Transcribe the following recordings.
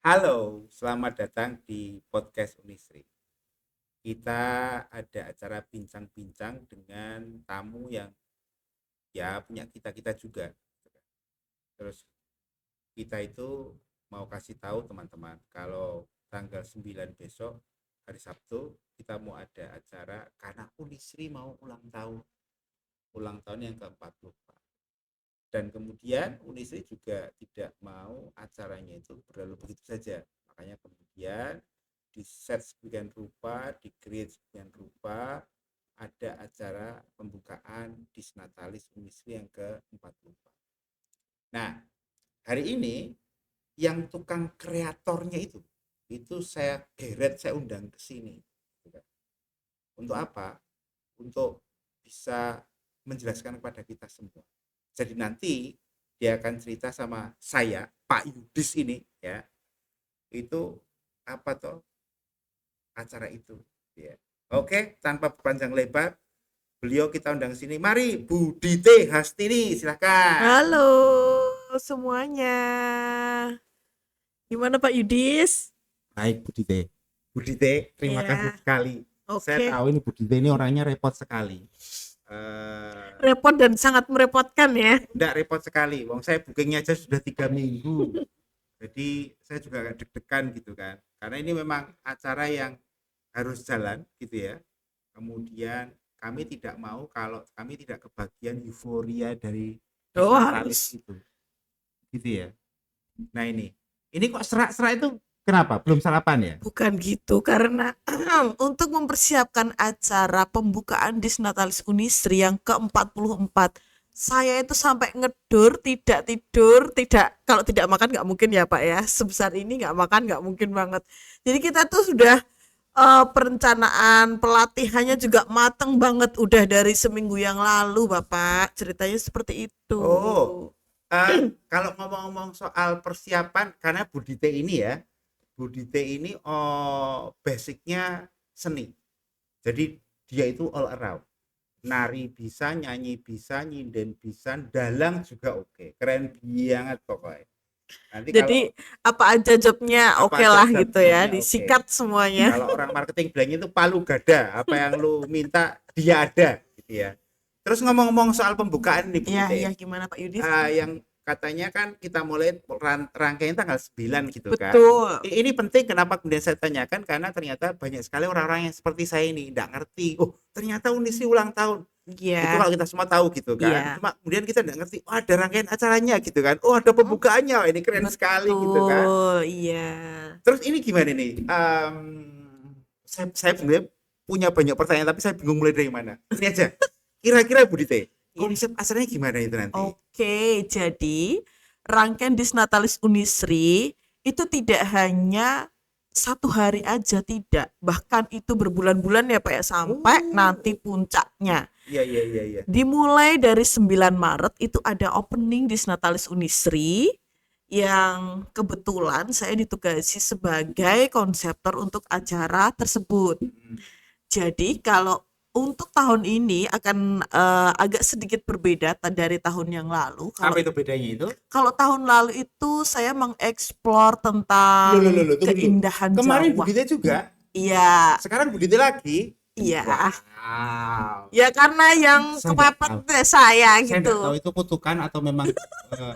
Halo, selamat datang di podcast Unisri. Kita ada acara bincang-bincang dengan tamu yang ya punya kita-kita juga. Terus kita itu mau kasih tahu teman-teman kalau tanggal 9 besok hari Sabtu kita mau ada acara karena Unisri mau ulang tahun yang ke-44. Dan kemudian Unisri juga tidak mau acaranya itu berlalu begitu saja. Makanya kemudian di set sebagian rupa, di create sebagian rupa, ada acara pembukaan Disnatalis Unisri yang ke-44. Nah, hari ini yang tukang kreatornya itu saya geret, saya undang ke sini. Untuk apa? Untuk bisa menjelaskan kepada kita semua. Jadi nanti dia akan cerita sama saya, Pak Yudis ini ya. Itu apa toh acara itu ya. Oke, tanpa panjang lebar, beliau kita undang sini. Mari Bu Dite Hastini, silahkan. Halo semuanya. Gimana Pak Yudis? Baik Bu Dite. Bu Dite, terima kasih Ya, sekali. Saya oke. tahu ini Bu Dite ini orangnya repot sekali. Repot dan sangat merepotkan ya. Tidak repot sekali. Wong saya bookingnya aja sudah 3 minggu. Jadi saya juga agak deg-degan gitu kan. Karena ini memang acara yang harus jalan gitu ya. Kemudian kami tidak mau kalau kami tidak kebagian euforia dari Oh Disnatalis harus. itu. Gitu ya. Nah ini kok serak-serak itu kenapa? Belum sarapan ya? Bukan gitu karena untuk mempersiapkan acara pembukaan Disnatalis Unisri yang ke-44 saya itu sampai ngedur, tidak tidur, tidak kalau tidak makan nggak mungkin ya Pak ya. Sebesar ini nggak makan nggak mungkin banget. Jadi kita tuh sudah perencanaan pelatihannya juga mateng banget udah dari seminggu yang lalu Bapak, ceritanya seperti itu. Oh, kalau ngomong-ngomong soal persiapan karena Budite ini ya, Budite ini basicnya seni. Jadi dia itu all around. Nari bisa, nyanyi bisa, nyinden bisa, dalang juga oke. Keren banget pokoknya. Nanti kalau Jadi apa aja jobnya apa oke aja lah gitu ya, jobnya oke. disikat semuanya. Kalau orang marketing bilangnya itu palu gada, apa yang lu minta dia ada gitu ya. Terus ngomong-ngomong soal pembukaan nih Bu Iya, iya Dite, gimana Pak Yudis? yang katanya kan kita mulai rangkaian tanggal 9 gitu kan. Betul. Ini penting kenapa kemudian saya tanyakan karena ternyata banyak sekali orang-orang yang seperti saya ini tidak ngerti. Oh, ternyata Unisi ulang tahun. Itu Iya, kalau kita semua tahu gitu kan. iya. Cuma kemudian kita tidak ngerti, oh ada rangkaian acaranya gitu kan. Oh ada pembukaannya, oh, ini keren sekali gitu kan. Betul, iya. Terus ini gimana nih? Saya sebenarnya punya banyak pertanyaan tapi saya bingung mulai dari mana. Ini aja. Kira-kira Bu Dite, Iya. konsep asalnya gimana itu nanti? Oke, jadi rangkaian Disnatalis Unisri itu tidak hanya satu hari aja, tidak. Bahkan itu berbulan-bulan ya Pak ya, sampai nanti Oh, puncaknya. iya iya iya iya. Dimulai dari 9 Maret itu ada opening Disnatalis Unisri yang kebetulan saya ditugasi sebagai konseptor untuk acara tersebut. Hmm. Jadi kalau untuk tahun ini akan agak sedikit berbeda dari tahun yang lalu. Kalau Apa itu bedanya itu? kalau tahun lalu itu saya mengeksplor Loh, tentang tunggu dulu. keindahan Kemarin Jawa. Budite juga, Iya, sekarang Budite lagi. iya. Wow. Ya karena yang Saya nggak kepepet tahu. saya Saya nggak tahu gitu. itu kutukan atau memang eh,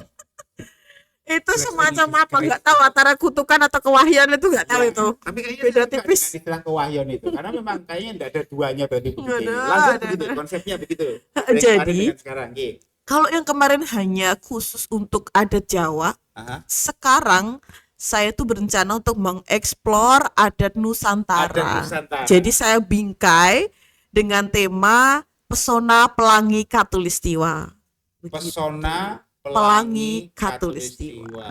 Itu lagi semacam apa? Nggak tahu discretion. antara kutukan atau kewahyan itu nggak tahu Ya, itu. tapi kayaknya saya Beda suka dengan tipis. istilah kewahyon itu karena memang kayaknya tidak ada duanya berarti Nggak Budite ada, ini. Lanjut ada, begitu, ada. konsepnya begitu. Dari kemarin Jadi dengan sekarang. Ye. kalau yang kemarin hanya khusus untuk adat Jawa, Aha. sekarang saya tuh berencana untuk mengeksplor adat Ada Nusantara. Nusantara. Jadi saya bingkai dengan tema pesona pelangi Katulistiwa. Pesona Begitu. Pelangi Pelangi Katulistiwa. Katulistiwa.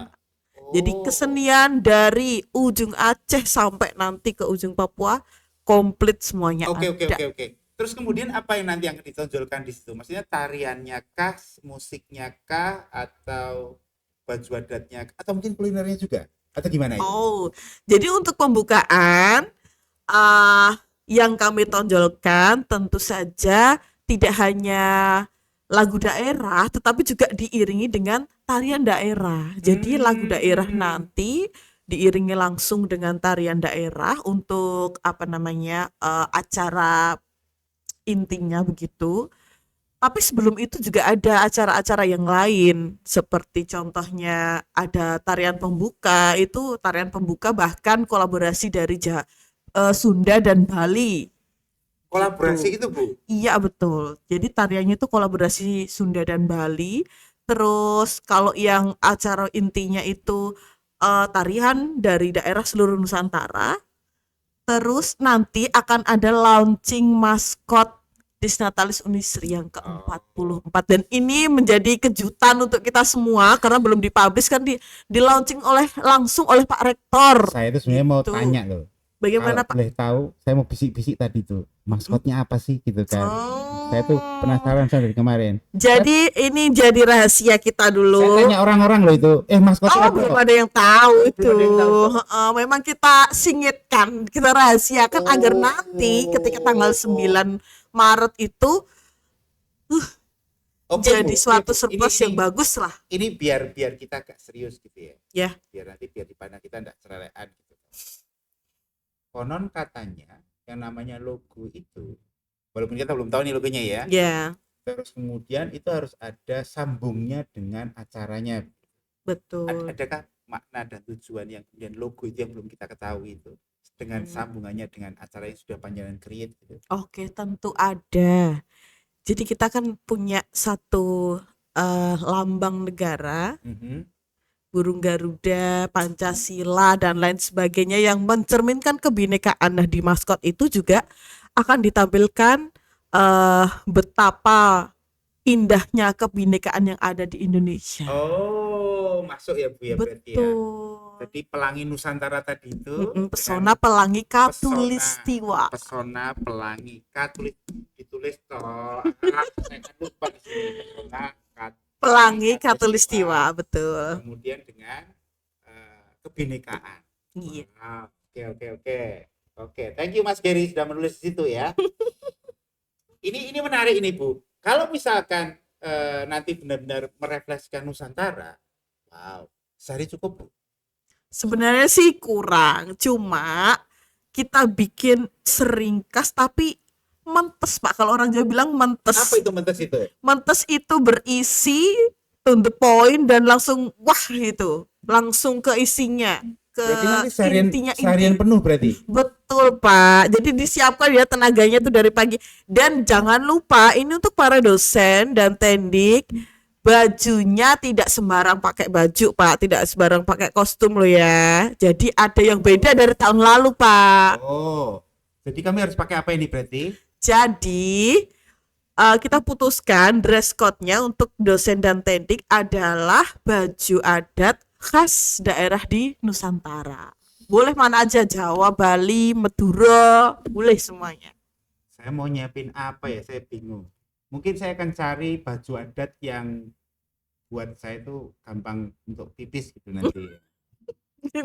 Jadi Oh, kesenian dari ujung Aceh sampai nanti ke ujung Papua komplit semuanya oke oke ada. oke oke. Terus kemudian apa yang nanti yang ditonjolkan di situ? Maksudnya tariannya kah, musiknya kah, atau baju adatnya, atau mungkin kulinernya juga? Atau gimana itu? Oh, jadi untuk pembukaan uh, yang kami tonjolkan tentu saja tidak hanya lagu daerah, tetapi juga diiringi dengan tarian daerah. Jadi lagu daerah Hmm. nanti diiringi langsung dengan tarian daerah untuk apa namanya acara intinya begitu. Tapi sebelum itu juga ada acara-acara yang lain, seperti contohnya ada tarian pembuka, itu tarian pembuka bahkan kolaborasi dari Sunda dan Bali Kolaborasi gitu. itu Bu. Iya betul. Jadi tariannya itu kolaborasi Sunda dan Bali. Terus kalau yang acara intinya itu tarian dari daerah seluruh Nusantara. Terus nanti akan ada launching maskot Disnatalis Unisri yang Oh, ke-44 dan ini menjadi kejutan untuk kita semua karena belum dipublish kan di launching langsung oleh Pak Rektor saya itu sebenarnya mau gitu. tanya loh. Kalau Bagaimana Pak? boleh tahu, saya mau bisik-bisik tadi tuh. Mm-mm. Maskotnya apa sih gitu kan. Saya tuh Oh, penasaran saya dari kemarin. Saya, jadi ini jadi rahasia kita saya dulu. tanya orang-orang loh itu. Maskotnya Oh, apa belum kok? ada yang tahu Belum itu. ada yang tahu kok. Heeh, memang kita singitkan, kita rahasiakan agar nanti ketika tanggal Oh. 9 Maret itu Oke Bu, jadi oke suatu Bu. Ini surprise ini yang bagus lah. ini biar kita agak serius gitu ya. Ya, Biar dipandang kita enggak cerelean gitu. Konon katanya yang namanya logo itu, walaupun kita belum tahu nih logonya ya, ya, terus kemudian itu harus ada sambungnya dengan acaranya. betul. Adakah makna dan tujuan yang kemudian logo itu yang belum kita ketahui itu dengan Hmm. sambungannya dengan acara yang sudah panjangan create gitu? Oke, tentu ada. Jadi kita kan punya satu lambang negara, Mhm. burung Garuda, Pancasila dan lain sebagainya yang mencerminkan kebinekaan. Nah, di maskot itu juga akan ditampilkan betapa indahnya kebinekaan yang ada di Indonesia. Oh, masuk ya Bu ya berarti ya. Betul. Jadi pelangi Nusantara tadi itu Pesona dengan Pelangi pesona Katulistiwa. pesona pelangi katulis ditulis toh. Saya kan lupa di sini pesona Pelangi katulistiwa. Katulistiwa, betul. Kemudian dengan kebinekaan. Iya. Wow. Oke. Oke, thank you Mas Gary sudah menulis di situ ya. Ini menarik ini Bu. Kalau misalkan nanti benar-benar merefleksikan Nusantara, wow, sehari cukup Bu. Sebenarnya sih kurang, cuma kita bikin seringkas tapi mentes Pak. Kalau orang Jawa bilang mentes. Apa itu mentes itu? Mentes itu berisi to the point dan langsung wah gitu. Langsung ke isinya, ke Berarti nanti intinya seharian inti. penuh berarti. Betul Pak. Jadi disiapkan ya tenaganya tuh dari pagi. Dan jangan lupa ini untuk para dosen dan tendik, bajunya tidak sembarang pakai baju Pak, tidak sembarang pakai kostum loh ya. Jadi ada yang beda dari tahun lalu Pak. Oh, jadi kami harus pakai apa ini berarti? Jadi kita putuskan dress code-nya untuk dosen dan tendik adalah baju adat khas daerah di Nusantara. Boleh mana aja, Jawa, Bali, Madura, boleh semuanya. Saya mau nyiapin apa ya? Saya bingung. Mungkin saya akan cari baju adat yang buat saya itu gampang untuk pipis gitu nanti.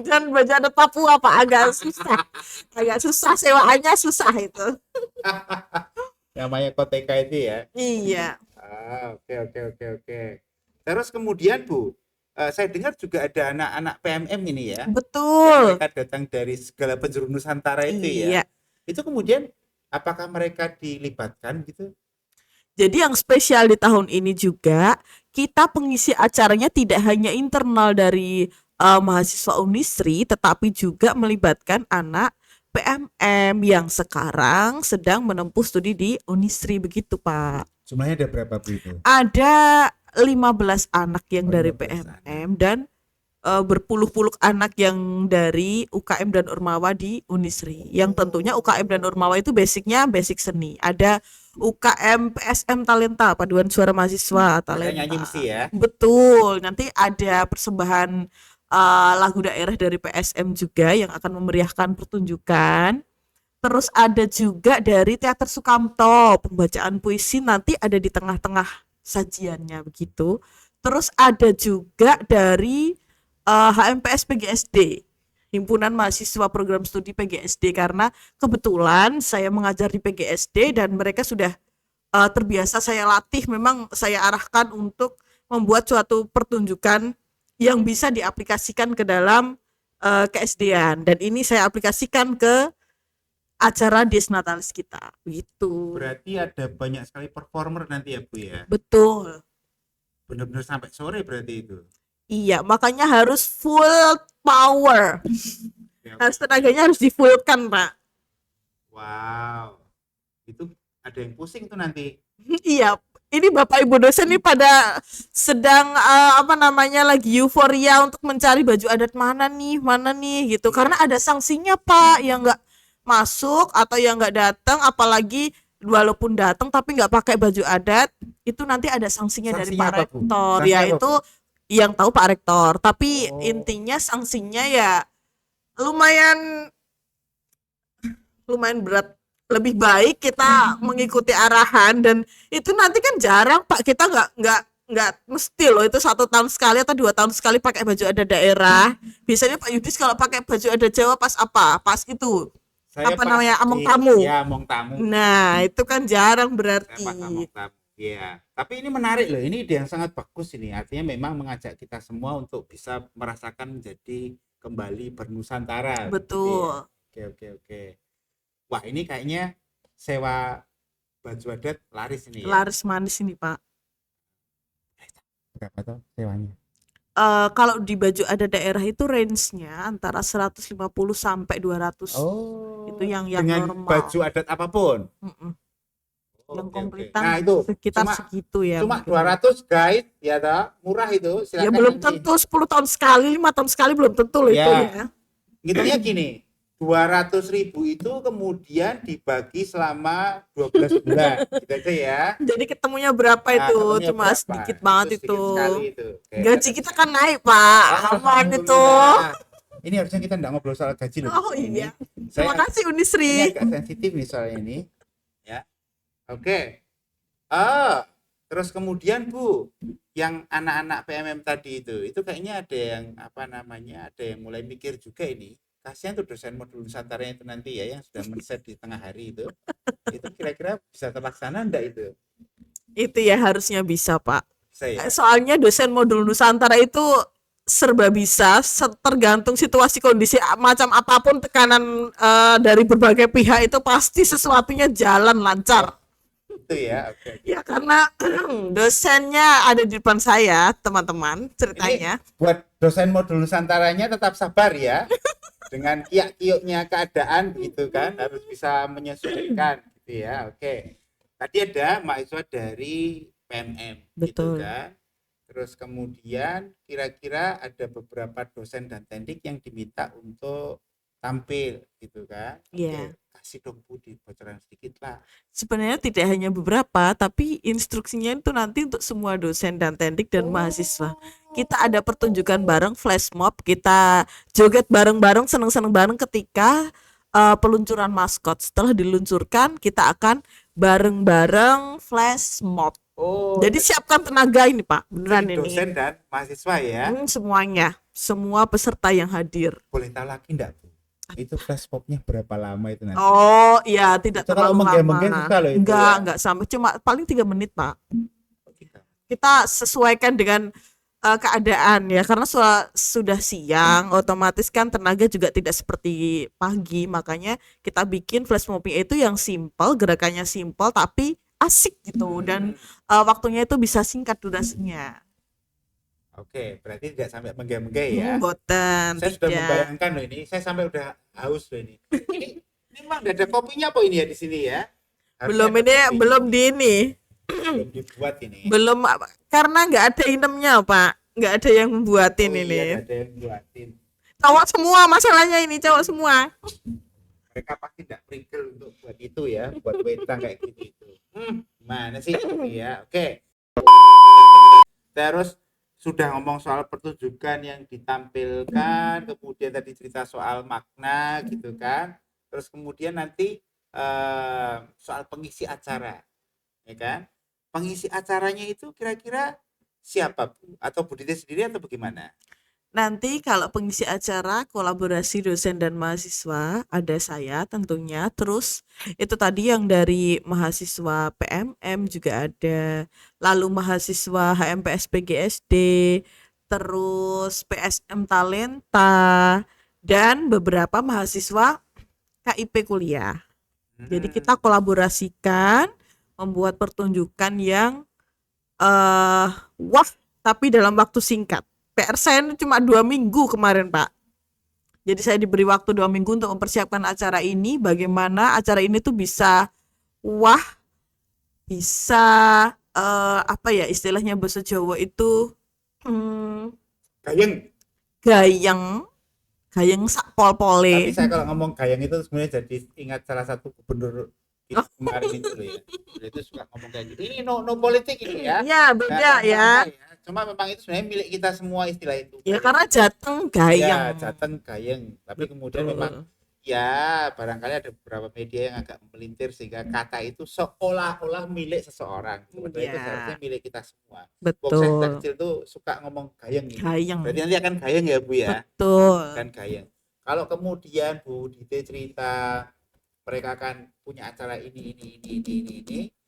Dan baju adat Papua Pak agak susah. Agak susah sewaannya susah itu. Namanya koteka itu ya. Iya, Oke. Terus kemudian Bu, saya dengar juga ada anak-anak PMM ini ya. Yang betul. mereka datang dari segala penjuru Nusantara itu ya. Iya. Itu kemudian apakah mereka dilibatkan gitu? Jadi yang spesial di tahun ini juga, kita pengisi acaranya tidak hanya internal dari mahasiswa Unisri, tetapi juga melibatkan anak PMM yang sekarang sedang menempuh studi di Unisri begitu, Pak. Jumlahnya ada berapa Bu itu? Ada 15 anak yang Oh, dari 15 anak. PMM dan berpuluh-puluh anak yang dari UKM dan Ormawa di Unisri. Yang tentunya UKM dan Ormawa itu basicnya basic seni. Ada UKM PSM Talenta, Paduan Suara Mahasiswa Ada nyanyi Talenta. mesti ya. Betul. Nanti ada persembahan lagu daerah dari PSM juga yang akan memeriahkan pertunjukan. Terus ada juga dari Teater Sukamto, pembacaan puisi nanti ada di tengah-tengah sajiannya begitu. Terus ada juga dari HMPS PGSD, Himpunan Mahasiswa Program Studi PGSD, karena kebetulan saya mengajar di PGSD dan mereka sudah terbiasa saya latih, memang saya arahkan untuk membuat suatu pertunjukan yang bisa diaplikasikan ke dalam ke SD-an, dan ini saya aplikasikan ke acara Disnatalis kita gitu. Berarti ada banyak sekali performer nanti ya Bu ya. Betul. Benar-benar sampai sore berarti itu. Iya, makanya harus full power. Ya. Harus tenaganya harus di-fullkan, Pak. Wow. Itu ada yang pusing tuh nanti. Iya, ini Bapak Ibu dosen nih pada sedang lagi euforia untuk mencari baju adat mana nih gitu. Iya. Karena ada sanksinya Pak, yang nggak masuk atau yang nggak datang, apalagi walaupun datang tapi nggak pakai baju adat, itu nanti ada sanksinya dari Sanksinya Pak apa, Bu? Rektor. Sanksinya Ya apa, itu Bu? yang tahu Pak Rektor. Tapi Oh. intinya sanksinya ya lumayan lumayan berat. Lebih baik kita mengikuti arahan, dan itu nanti kan jarang Pak, kita nggak mesti loh itu 1 tahun sekali atau 2 tahun sekali pakai baju adat daerah. Biasanya Pak Yudis kalau pakai baju adat Jawa pas apa? Pas itu Saya apa namanya, among pasti tamu. ya among tamu. Nah itu kan jarang Saya berarti. pas among tamu. Ya. Tapi ini menarik loh. Ini ide yang sangat bagus ini. Artinya memang mengajak kita semua untuk bisa merasakan menjadi kembali bernusantara. Gitu ya. Betul. Oke. Wah, ini kayaknya sewa baju adat laris ini ya. Laris manis ini Pak. Berapa tuh sewanya? Kalau di baju adat daerah itu range-nya antara 150 sampai 200. Itu yang dengan normal. baju adat apapun. Mm-mm. Oke, Yang oke. kompletan Nah, itu sekitar cuma segitu ya. cuma mungkin. 200 guys, ya toh, murah itu. Ya Silakan belum nanti. tentu 10 tahun sekali, 5 tahun sekali belum tentu loh Ya. itu ya. Ngitungnya gini, 200.000 itu kemudian dibagi selama 12 bulan. Gitu aja ya. Jadi ketemunya berapa Nah, itu? ketemunya Cuma berapa? sedikit banget Sedikit itu. sekali itu. Oke, Gaji kata- kita kan naik, Pak. Aman itu. Alhamdulillah. Ini harusnya kita nggak ngobrol soal gaji loh. Oh di sini. iya. Terima Saya kasih ini Unisri. agak sensitif nih soal ini. Ya. Oke. Terus kemudian Bu, yang anak-anak PMM tadi itu kayaknya ada yang ada yang mulai mikir juga ini. Kasihan tuh dosen modul Nusantara itu nanti ya yang sudah men-set di tengah hari itu. Itu kira-kira bisa terlaksana enggak itu? Itu ya harusnya bisa, Pak. Bisa ya? Soalnya dosen modul Nusantara itu serba bisa, tergantung situasi kondisi macam apapun tekanan dari berbagai pihak, itu pasti sesuatunya jalan lancar. Itu ya. Oke. Ya karena dosennya ada di depan saya, teman-teman, ceritanya. Ini buat dosen modul Nusantaranya tetap sabar ya. Dengan kiak-kioknya keadaan gitu kan, harus bisa menyesuaikan gitu ya. Oke. Tadi ada mahasiswa dari PMM gitu Betul. kan. Terus kemudian kira-kira ada beberapa dosen dan teknik yang diminta untuk tampil gitu kan. Iya. Oke. Kasih dong Bu di bocoran sedikit lah. Sebenarnya tidak hanya beberapa, tapi instruksinya itu nanti untuk semua dosen dan teknik dan mahasiswa. Kita ada pertunjukan bareng, flash mob, kita joget bareng-bareng, seneng-seneng bareng ketika peluncuran maskot. Setelah diluncurkan, kita akan bareng-bareng flash mob. Jadi siapkan tenaga ini Pak, beneran ini. Dosen dan mahasiswa ya. Semuanya, semua peserta yang hadir. Boleh tahu lagi enggak Bu? Itu flash mobnya berapa lama itu nanti? Oh iya, tidak Itu kalau terlalu menggem-menggem lama. susah loh itu Enggak sampai, cuma paling 3 menit Pak. Kita sesuaikan dengan keadaan ya, karena sudah siang, otomatis kan tenaga juga tidak seperti pagi, makanya kita bikin flash mobbing itu yang simple, gerakannya simple tapi asik gitu, dan waktunya itu bisa singkat durasinya. Oke, berarti tidak sampai menggay-menggay ya. Boten, Saya sudah tidak. membayangkan loh ini, saya sampai udah haus loh ini. Ini memang nggak ada kopinya apa ini ya di sini ya? Harusnya Belum ada ini, kopi. belum di ini, Belum dibuat ini. belum, karena nggak ada inemnya Pak, nggak ada yang membuatin Oh ini. iya, nggak ada yang buatin. Cowok semua masalahnya ini, cowok semua. Mereka pasti tidak prikil untuk buat itu ya, buat wetang kayak gitu itu. Mana sih ini ya? Oke. Terus sudah ngomong soal pertunjukan yang ditampilkan, kemudian tadi cerita soal makna gitu kan. Terus kemudian nanti soal pengisi acara, ya kan? Pengisi acaranya itu kira-kira siapa Bu? Atau Bu Dite sendiri atau bagaimana? Nanti kalau pengisi acara kolaborasi dosen dan mahasiswa ada saya tentunya, terus itu tadi yang dari mahasiswa PMM juga ada, lalu mahasiswa HMPS PGSD, terus PSM Talenta, dan beberapa mahasiswa KIP kuliah. Jadi kita Hmm. kolaborasikan membuat pertunjukan yang wah, tapi dalam waktu singkat. PR saya ini cuma 2 minggu kemarin, Pak. Jadi saya diberi waktu 2 minggu untuk mempersiapkan acara ini. Bagaimana acara ini tuh bisa wah, bisa apa ya istilahnya bahasa Jawa itu hmm, Gayeng. gayeng, gayeng sak Tapi pol-pole. saya kalau ngomong gayeng itu sebenarnya jadi ingat salah satu gubernur kita kemarin itu loh ya. Dia itu suka ngomong kayak gitu. Ini no politik ini ya. Ya beda Enggak ya. ya. Cuma memang itu sebenarnya milik kita semua istilah itu. Ya Gayeng. karena jateng gayeng. Ya, Jateng gayeng. Tapi kemudian memang Betul. ya barangkali ada beberapa media yang agak melintir sehingga kata itu seolah-olah milik seseorang. Sebenarnya itu seharusnya Iya, milik kita semua. Wong saya sejak betul. kecil tuh suka ngomong gayeng ini. Gayeng. Berarti nanti akan gayeng ya Bu ya? Betul. Akan gayeng. Kalau kemudian Bu Dite cerita mereka akan punya acara ini,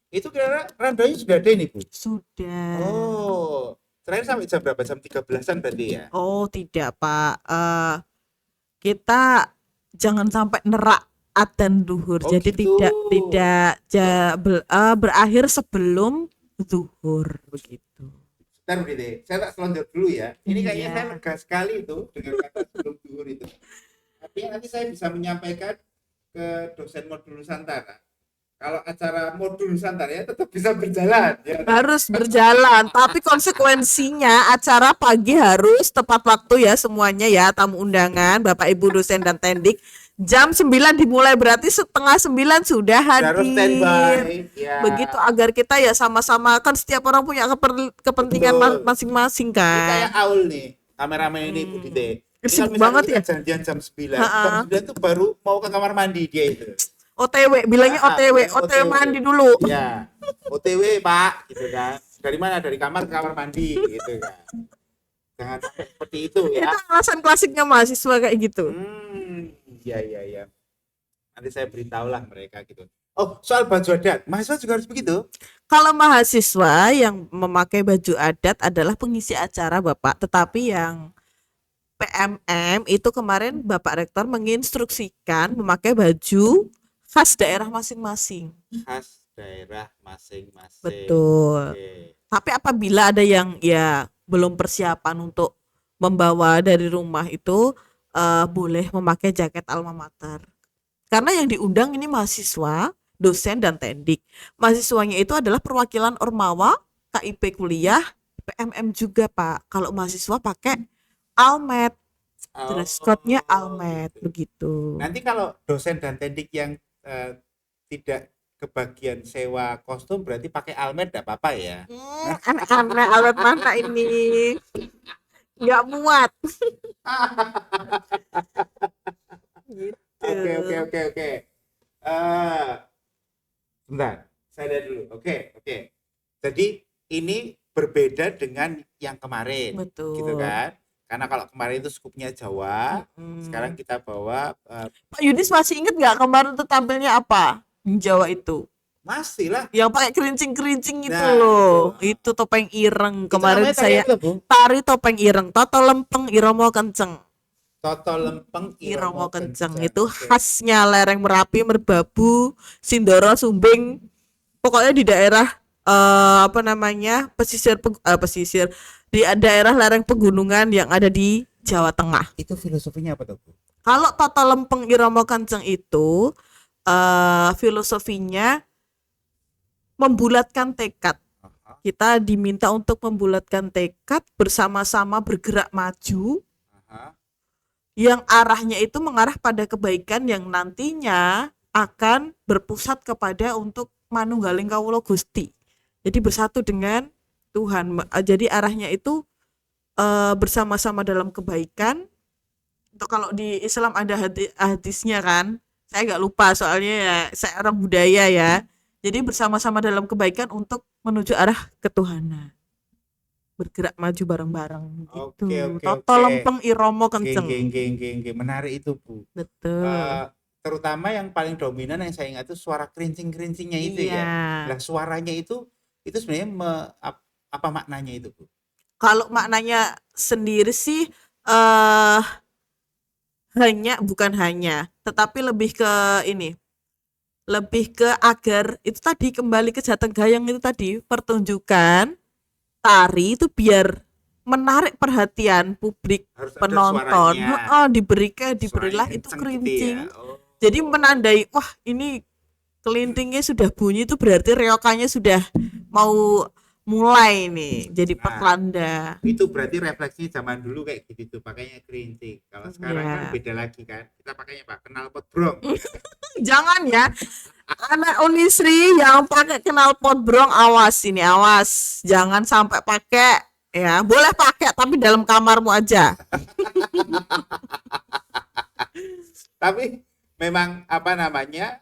itu kira-kira randanya sudah ada ini Bu? Sudah. Oh, terakhir sampai jam berapa? Jam 13-an berarti ya? Oh, tidak, Pak. Kita jangan sampai nerak adzan duhur. Oh Jadi gitu. tidak tidak berakhir sebelum zuhur begitu. Bentar Bu Dite, saya tak selonjor dulu ya. Ini kayaknya saya Iya. lega sekali itu dengan kata sebelum duhur itu. Artinya nanti saya bisa menyampaikan ke dosen modul Nusantara. Kalau acara modul Nusantara ya tetap bisa berjalan. Ya. Harus berjalan, tapi konsekuensinya acara pagi harus tepat waktu ya semuanya ya, tamu undangan, Bapak Ibu dosen dan tendik. Jam 9 dimulai berarti setengah 9 sudah Harus hadir. standby. Ya, Begitu agar kita ya sama-sama kan setiap orang punya kepentingan betul. masing-masing Ini kayak kan. Aul nih, kameramen ini Bu Dite. Ini kalau Sibuk misalnya banget kita ya. janjian jam 9, jam Ha-ha. 9 tuh baru mau ke kamar mandi dia itu. OTW, bilangnya OTW, Bilangnya OTW OTW. mandi dulu. Ya, OTW Pak, gitu kan. Dari mana? Dari kamar ke kamar mandi, gitu kan. Jangan sampai seperti itu Itu ya. alasan klasiknya mahasiswa kayak gitu. Iya. Nanti saya beritahu lah mereka gitu. Oh, soal baju adat, mahasiswa juga harus begitu? Kalau mahasiswa yang memakai baju adat adalah pengisi acara, Bapak, tetapi yang PMM itu kemarin Bapak Rektor menginstruksikan memakai baju khas daerah masing-masing. Khas daerah masing-masing. Betul. Oke. Tapi apabila ada yang ya belum persiapan untuk membawa dari rumah itu boleh memakai jaket alma mater. Karena yang diundang ini mahasiswa, dosen dan tendik. Mahasiswanya itu adalah perwakilan Ormawa, KIP kuliah, PMM juga, Pak. Kalau mahasiswa pakai almet, dress code-nya Oh, almet gitu. begitu. Nanti kalau dosen dan tendik yang tidak kebagian sewa kostum berarti pakai almet enggak apa-apa ya? Aneh-aneh almet mana ini? Nggak muat. Oke. Eh, Bentar, saya lihat dulu. Oke. Jadi ini berbeda dengan yang kemarin, gitu Betul. kan? Karena kalau kemarin itu skupnya Jawa, sekarang Mm-mm. kita bawa Pak Yudis masih inget nggak kemarin tuh tampilnya apa? Di Jawa itu. masih lah. Yang pakai kerincing-kerincing itu Nah, loh. Itu topeng ireng. itu Kemarin namanya tarian saya apa, Bu? tari topeng ireng. Toto lempeng iromo kenceng. Toto lempeng Iromo iromo kenceng kencang. itu Oke. khasnya lereng Merapi, Merbabu, Sindoro, Sumbing. Pokoknya di daerah apa namanya pesisir di daerah lereng pegunungan yang ada di Jawa Tengah. Itu filosofinya apa tuh, Bu? Kalau Toto lempeng iromo kenceng itu filosofinya membulatkan tekad. Aha, Kita diminta untuk membulatkan tekad bersama-sama bergerak maju aha. yang arahnya itu mengarah pada kebaikan yang nantinya akan berpusat kepada untuk manunggaling kawula Gusti. Jadi bersatu dengan Tuhan. Jadi arahnya itu bersama-sama dalam kebaikan. Untuk kalau di Islam ada hadisnya kan. Saya nggak lupa soalnya ya saya orang budaya ya. Jadi bersama-sama dalam kebaikan untuk menuju arah ketuhanan. Bergerak maju bareng-bareng Oke, gitu. oke, Toto oke. lempeng iromo Geng, kenceng. geng, geng, geng, geng. Menarik itu, Bu. Betul. Terutama yang paling dominan yang saya ingat itu suara kerincing-kerincingnya itu Iya. ya. Nah, suaranya itu sebenarnya apa maknanya itu, Bu? Kalau maknanya sendiri sih eh bukan hanya, tetapi lebih ke ini, lebih ke agar itu tadi kembali ke Jateng Gayam itu tadi, pertunjukan tari itu biar menarik perhatian publik Harus ada penonton. suaranya, Heeh, suaranya diberilah itu kenceng gitu ya. kerincing. Jadi Oh, menandai, wah ini kelintingnya sudah bunyi itu berarti reokannya sudah mau mulai nih jadi nah pertanda. itu berarti refleksinya zaman dulu kayak gitu tuh pakainya kerincing. Kalau sekarang kan Ya. beda lagi kan, kita pakainya apa? Knalpot brong ya. Jangan ya, anak Unisri yang pakai knalpot brong, awas ini, awas. Jangan sampai pakai, ya. Boleh pakai tapi dalam kamarmu aja. Tapi memang apa namanya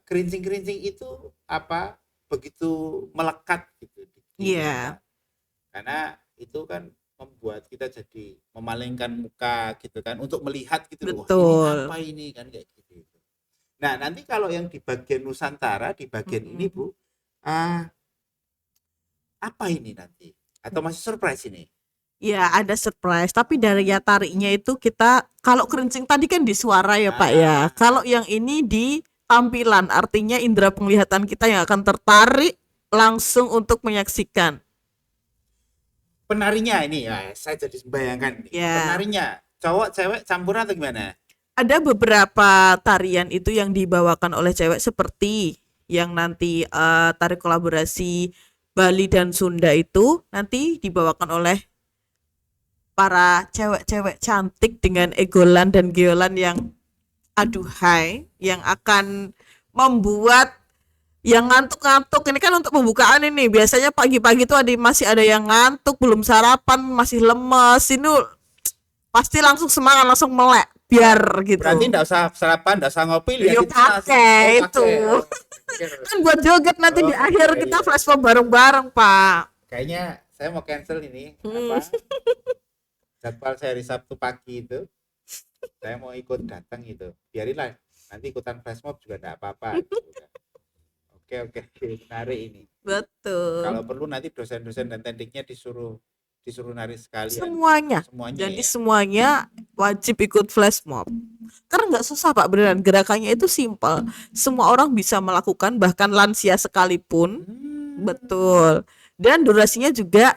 kerincing-kerincing itu apa begitu melekat gitu di Iya, kita karena itu kan membuat kita jadi memalingkan muka gitu kan untuk melihat gitu loh, wah ini betul. apa ini kan kayak gitu. Nah nanti kalau yang di bagian Nusantara di bagian ini Mm-mm. Bu, ah, apa ini nanti atau masih surprise ini? Ya, ada surprise, tapi daya tariknya itu kita kalau kerincing tadi kan di suara ya, Ah, Pak ah, ya. ah, ah. Kalau yang ini di tampilan, artinya indera penglihatan kita yang akan tertarik langsung untuk menyaksikan. Penarinya ini ya saya jadi bayangkan nih Ya, penarinya cowok cewek campuran atau gimana? ada beberapa tarian itu yang dibawakan oleh cewek seperti yang nanti tari kolaborasi Bali dan Sunda itu nanti dibawakan oleh para cewek-cewek cantik dengan egolan dan geolan yang aduhai yang akan membuat yang ngantuk-ngantuk ini kan untuk pembukaan ini biasanya pagi-pagi tuh masih ada yang ngantuk belum sarapan masih lemes ini pasti langsung semangat langsung melek biar Berarti gitu enggak usah sarapan, enggak usah ngopi, lihat yuk itu langsung oh pakai itu pakai. Oh, pikir. kan buat joget nanti Oh, di iya akhir kita iya. flash mob bareng-bareng pak. Kayaknya saya mau cancel ini Hmm. apa jadwal saya hari Sabtu pagi itu. Saya mau ikut datang itu. Biarinlah nanti ikutan flash mob juga enggak apa-apa gitu kan. Oke oke menarik ini. Betul. Kalau perlu nanti dosen-dosen dan tekniknya disuruh disuruh nari sekalian Semuanya. semuanya Jadi ya. semuanya wajib ikut flash mob. Karena nggak susah Pak, beneran. Gerakannya itu simpel. Semua orang bisa melakukan, bahkan lansia sekalipun. Hmm, Betul. Dan durasinya juga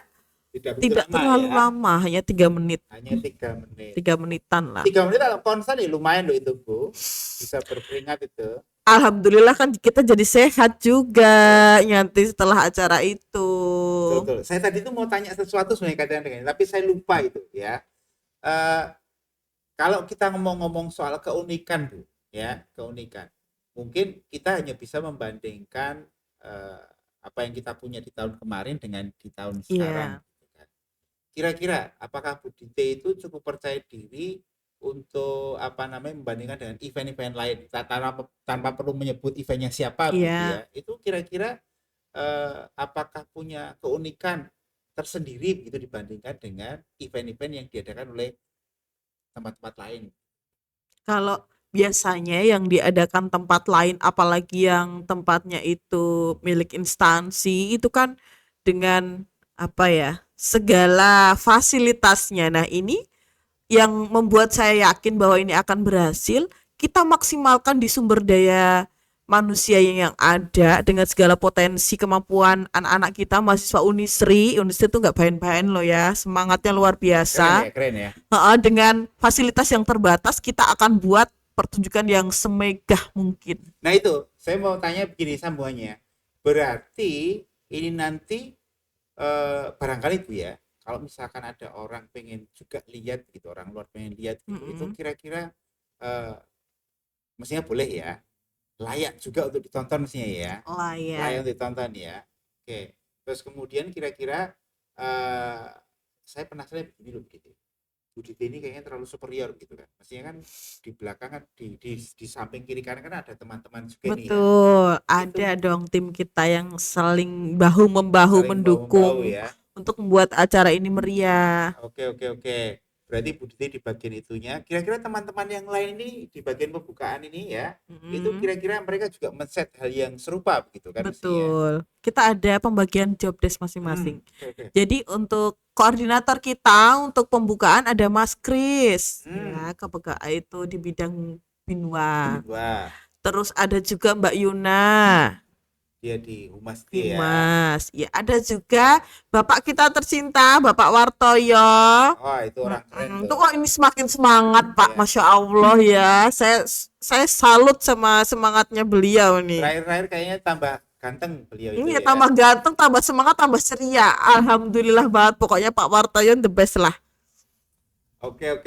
tidak begitu tidak lama terlalu ya. lama, hanya 3 menit. Hanya 3 menit. 3 menitan lah. 3 menit kalau konser ya lumayan loh itu Bu. Bisa berkeringat itu. Alhamdulillah kan kita jadi sehat juga nanti setelah acara itu. Betul, betul. Saya tadi tuh mau tanya sesuatu sebenarnya kaitan dengan ini, tapi saya lupa itu ya. Eh, kalau kita ngomong-ngomong soal keunikan Bu, ya keunikan. Mungkin kita hanya bisa membandingkan eh, apa yang kita punya di tahun kemarin dengan di tahun sekarang. Iya. Gitu kan. Kira-kira apakah Bu Dite itu cukup percaya diri untuk apa namanya membandingkan dengan event-event lain tanpa perlu menyebut eventnya siapa begitu ya? Iya. Itu kira-kira apakah punya keunikan tersendiri begitu dibandingkan dengan event-event yang diadakan oleh tempat-tempat lain? Kalau biasanya yang diadakan tempat lain, apalagi yang tempatnya itu milik instansi, itu kan dengan apa ya, segala fasilitasnya. Nah, ini yang membuat saya yakin bahwa ini akan berhasil, kita maksimalkan di sumber daya manusia yang ada dengan segala potensi kemampuan anak-anak kita mahasiswa Unisri. Unisri itu nggak main-main loh ya, semangatnya luar Keren biasa. ya, keren ya. Dengan fasilitas yang terbatas kita akan buat pertunjukan yang semegah mungkin. Nah itu, saya mau tanya begini sambungannya. Berarti ini nanti barangkali Bu ya, kalau misalkan ada orang pengen juga lihat gitu, orang luar pengen lihat gitu, itu Mm-mm. kira-kira eh, mestinya boleh ya, layak juga untuk ditonton mestinya ya, layak Layak. untuk ditonton ya. Oke, terus kemudian kira-kira eh, saya penasaran begini loh gitu. Budite ini kayaknya terlalu superior gitu kan. Mestinya kan di belakang kan di samping kiri kanan kan ada teman-teman juga nih ya. Betul, Itu ada dong tim kita yang saling bahu membahu saling bahu membahu mendukung ya. untuk membuat acara ini meriah. Oke oke oke. Berarti Budite di bagian itunya. Kira-kira teman-teman yang lain ini di bagian pembukaan ini ya, itu Mm-mm. kira-kira mereka juga men-set hal yang serupa begitu kan mestinya. Betul. Kita ada pembagian job desk Hmm, masing-masing. oke oke. Jadi untuk koordinator kita untuk pembukaan ada Mas Kris Hmm. ya, itu di bidang Binwa. Wah, Terus ada juga Mbak Yuna dia di Humas dia ya. Dimas. Ya, ada juga Bapak kita tercinta, Bapak Wartoyo. Oh, itu orang keren Tuh tuh. kok ini semakin semangat, Pak. Ya. Masya Allah ya. Saya salut sama semangatnya beliau nih. Terakhir-terakhir kayaknya tambah ganteng beliau itu Ini ya. tambah ganteng, tambah semangat, tambah ceria. Alhamdulillah banget. Pokoknya Pak Wartoyo the best lah. Oke.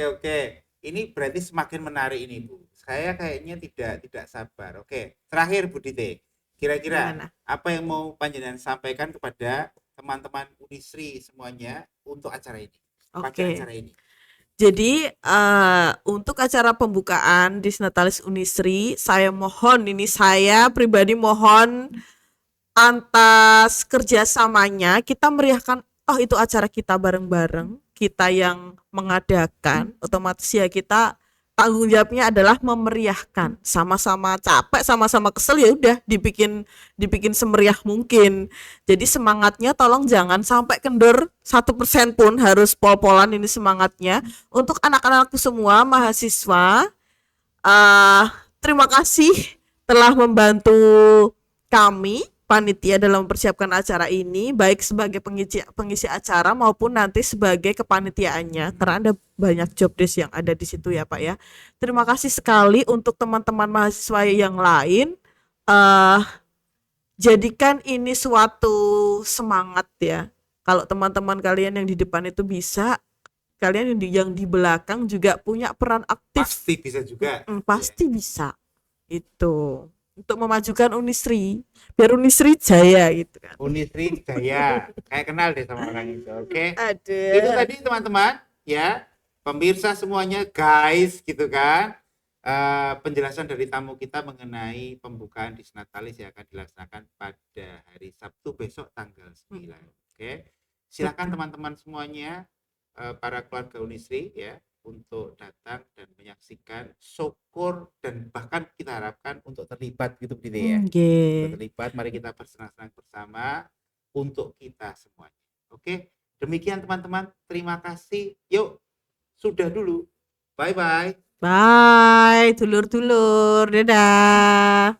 Ini berarti semakin menarik ini, Bu. Saya kayaknya tidak sabar. Oke, terakhir Bu Dite. Kira-kira Gimana? apa yang mau panjenengan sampaikan kepada teman-teman Unisri semuanya untuk acara ini? Pada Oke. acara ini. Jadi untuk acara pembukaan Disnatalis Unisri, saya pribadi mohon atas kerjasamanya kita meriahkan. Oh, itu acara kita bareng-bareng, kita yang mengadakan, otomatis ya kita tanggung jawabnya adalah memeriahkan. Sama-sama capek, sama-sama kesel, ya udah dibikin semeriah mungkin. Jadi semangatnya tolong jangan sampai kendor 1% pun, harus pol-polan ini semangatnya. Untuk anak-anakku semua mahasiswa, terima kasih telah membantu kami panitia dalam mempersiapkan acara ini, baik sebagai pengisi acara maupun nanti sebagai kepanitiaannya, karena ada banyak job desk yang ada di situ ya Pak ya. Terima kasih sekali untuk teman-teman mahasiswa yang lain. Jadikan ini suatu semangat ya. Kalau teman-teman kalian yang di depan itu bisa, kalian yang di belakang juga punya peran aktif. Pasti bisa juga. Pasti bisa. Itu untuk memajukan Unisri, biar Unisri jaya gitu kan. Unisri Jaya. Kayak kenal deh sama orang itu. Oke. Aduh. Itu tadi teman-teman ya, pemirsa semuanya guys gitu kan. Penjelasan dari tamu kita mengenai pembukaan Disnatalis yang akan dilaksanakan pada hari Sabtu besok tanggal 9. Oke. Silakan teman-teman semuanya, para keluarga Unisri ya, untuk datang dan menyaksikan, syukur, dan bahkan kita harapkan untuk terlibat gitu ya. Untuk terlibat, mari kita bersenang-senang bersama untuk kita semuanya. Oke, demikian teman-teman, terima kasih. Yuk, sudah dulu. Bye-bye. Bye, dulur-dulur. Dadah.